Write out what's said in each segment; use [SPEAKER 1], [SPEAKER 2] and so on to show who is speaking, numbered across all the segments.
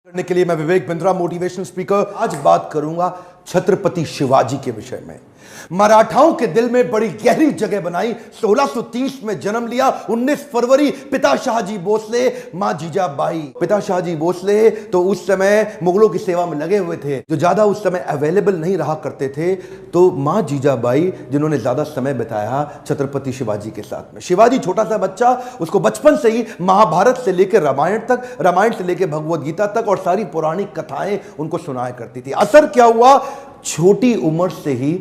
[SPEAKER 1] करने के लिए मैं विवेक बिंद्रा, मोटिवेशनल स्पीकर। आज बात करूंगा छत्रपति शिवाजी के विषय में। मराठाओं के दिल में बड़ी गहरी जगह बनाई। 1630 में जन्म लिया। 19 फरवरी पिता शाहजी भोसले, मां जीजाबाई। पिता शाहजी भोसले तो उस समय मुगलों की सेवा में लगे हुए थे, जो ज्यादा उस समय अवेलेबल नहीं रहा करते थे। तो मां जीजाबाई जिन्होंने ज्यादा समय बिताया छत्रपति शिवाजी के साथ में। शिवाजी छोटा सा बच्चा, उसको बचपन से ही महाभारत से लेकर रामायण तक, रामायण से लेकर भगवद गीता तक और सारी पौराणिक कथाएं उनको सुनाया करती थी। असर क्या हुआ, छोटी उम्र से ही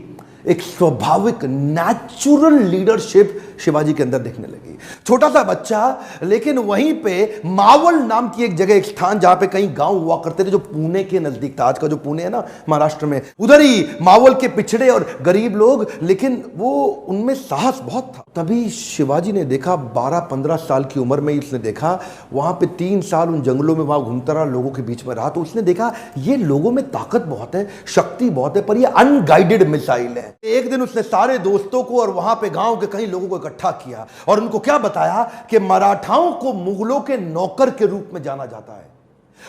[SPEAKER 1] एक स्वाभाविक नेचुरल लीडरशिप शिवाजी के अंदर दिखने लगी। छोटा सा बच्चा, लेकिन वहीं पे मावल नाम की एक जगह, एक स्थान जहां पे कई गांव हुआ करते थे, जो पुणे के नजदीक था। आज का जो पुणे है ना महाराष्ट्र में, उधर ही मावल के पिछड़े और गरीब लोग, लेकिन वो उनमें साहस बहुत था। तभी शिवाजी ने देखा, 12-15 साल की उम्र में ही उसने देखा, वहां पे 3 साल उन जंगलों में वहां घूमता रहा, लोगों के बीच में रहा। तो उसने देखा ये लोगों में ताकत बहुत है, शक्ति बहुत है, पर ये अनगाइडेड मिसाइल है। एक दिन उसने सारे दोस्तों को और वहां पे गांव के कई लोगों को इकट्ठा किया और उनको क्या बताया कि मराठाओं को मुगलों के नौकर के रूप में जाना जाता है,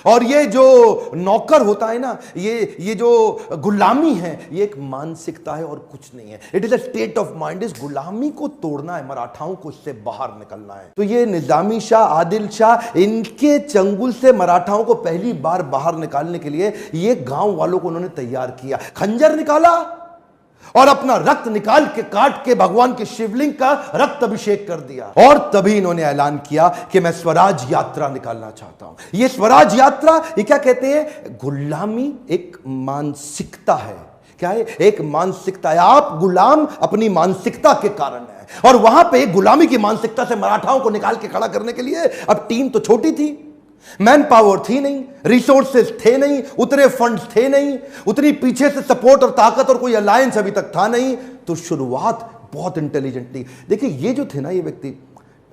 [SPEAKER 1] और ये जो नौकर होता है ना, ये जो गुलामी है, ये एक मानसिकता है और कुछ नहीं है। It is a state of mind. इस गुलामी को तोड़ना है, मराठाओं को इससे बाहर निकलना है। तो ये निजामी शाह, आदिल शाह, इनके चंगुल से मराठाओं को पहली बार बाहर निकालने के लिए ये गांव वालों को उन्होंने तैयार किया। खंजर निकाला और अपना रक्त निकाल के काट के भगवान के शिवलिंग का रक्त अभिषेक कर दिया। और तभी इन्होंने ऐलान किया कि मैं स्वराज यात्रा निकालना चाहता हूं। ये स्वराज यात्रा, ये क्या कहते हैं, गुलामी एक मानसिकता है। क्या है? एक मानसिकता है। आप गुलाम अपनी मानसिकता के कारण है। और वहां पे गुलामी की मानसिकता से मराठाओं को निकाल के खड़ा करने के लिए अब टीम तो छोटी थी, मैन पावर थी नहीं, रिसोर्सेज थे नहीं, उतने फंड्स थे नहीं, उतनी पीछे से सपोर्ट और ताकत और कोई अलायंस अभी तक था नहीं। तो शुरुआत बहुत इंटेलिजेंट थी। देखिए ये जो थे ना, ये व्यक्ति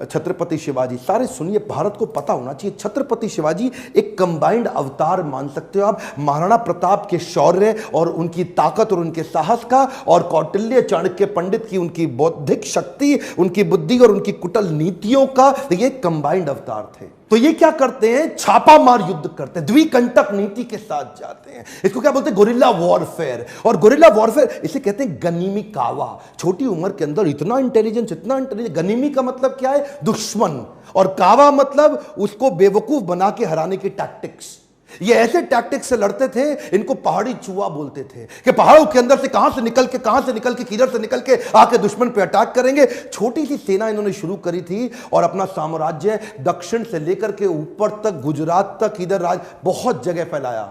[SPEAKER 1] छत्रपति शिवाजी, सारे सुनिए, भारत को पता होना चाहिए, छत्रपति शिवाजी एक कंबाइंड अवतार मान सकते हो आप, महाराणा प्रताप के शौर्य और उनकी ताकत और उनके साहस का, और कौटिल्य चाणक्य पंडित की उनकी बौद्धिक शक्ति, उनकी बुद्धि और उनकी कुटिल नीतियों का ये कंबाइंड अवतार थे। तो ये क्या करते हैं, छापा मार युद्ध करते हैं, द्विकंटक नीति के साथ जाते हैं। इसको क्या बोलते हैं, गोरिल्ला वॉरफेयर। और गोरिल्ला वॉरफेयर इसे कहते हैं गनीमी कावा। छोटी उम्र के अंदर इतना इंटेलिजेंस, इतना इंटेलिजेंस। गनीमी का मतलब क्या है, दुश्मन, और कावा मतलब उसको बेवकूफ बना के हराने की टैक्टिक्स। ये ऐसे टैक्टिक्स से लड़ते थे, इनको पहाड़ी चूहा बोलते थे, कि पहाड़ों के अंदर से कहां से निकल के किधर से निकल के आके दुश्मन पे अटैक करेंगे। छोटी सी सेना इन्होंने शुरू करी थी और अपना साम्राज्य दक्षिण से लेकर के ऊपर तक, गुजरात तक, इधर बहुत जगह फैलाया।